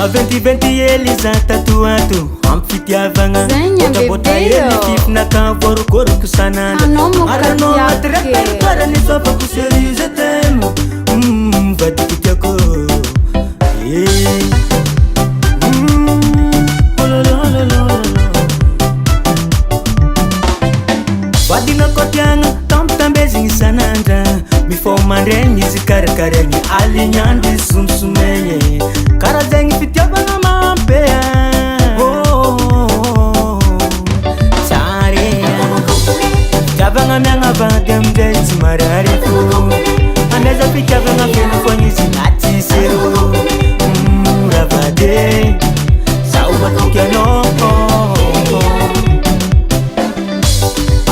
Venti eles tatuado ampitiavagna bota ele kifnaka vorokoroku sananda arano atrakara ni sofa kuserize temo vadikitiako vadina kotianga tamtambezing sananda mifomandrengi zikarakareni alinyandi sumsumenye karazengi fitiavagna mampea Javanga mianga vadem desi mararifu Aneza pikavanga fenu fanyizi nati seru Ravade Sauba tukiano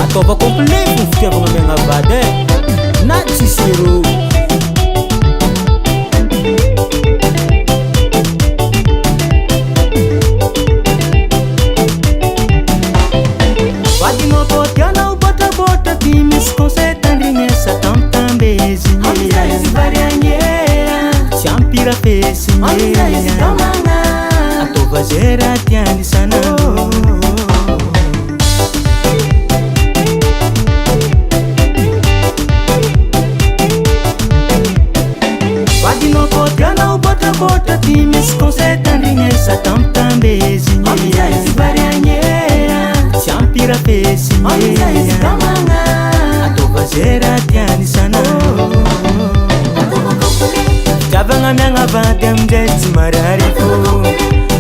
Atoba kompletu fikavanga mianga vade Nati seru Vadino kotiana bota timis consertandrinhesa tamtambezi amizades varianhea champira pesi amizades tamanga atovazera tiandi sanando vadino kotiana bota timis consertandrinhesa tamtambezi amizades varianhea champira pesi amizades tamanga atovazera tiani sana Javanga mianga vadem desi mararifu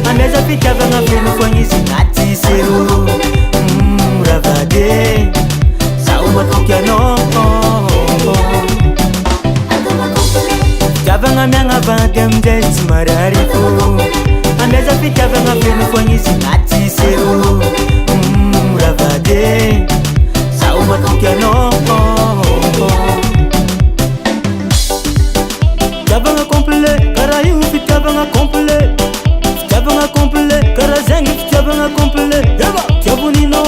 Aneza fikavanga fenu fanyizi nati seru Ravade Sauba tukiano Javanga mianga vadem desi mararifu Aneza fikavanga fenu fanyizi nati seru Ravade Sauba tukiano Javanga komple, karayu javanga komple Javanga komple, karazengi javanga komple Heba, tiabunino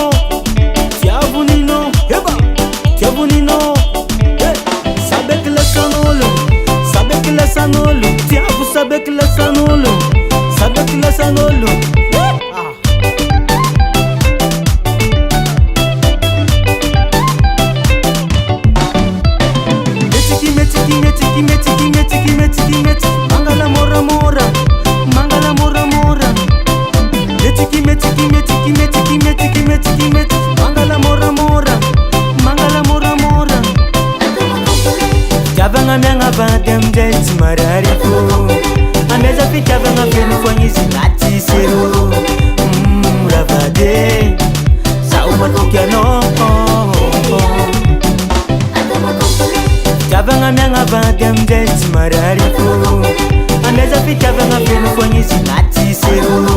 Heba, tiabunino Sabek la sanolo Tiabu sabek la sanolo Metiki mangala mora Metiki mangala mora Javanga mianga vadem desi mararifu Aneza fikavanga fenu fanyizi nati seru Ravade Sauba tukiano Javanga mianga vadem desi mararifu Aneza fikavanga fenu fanyizi nati seru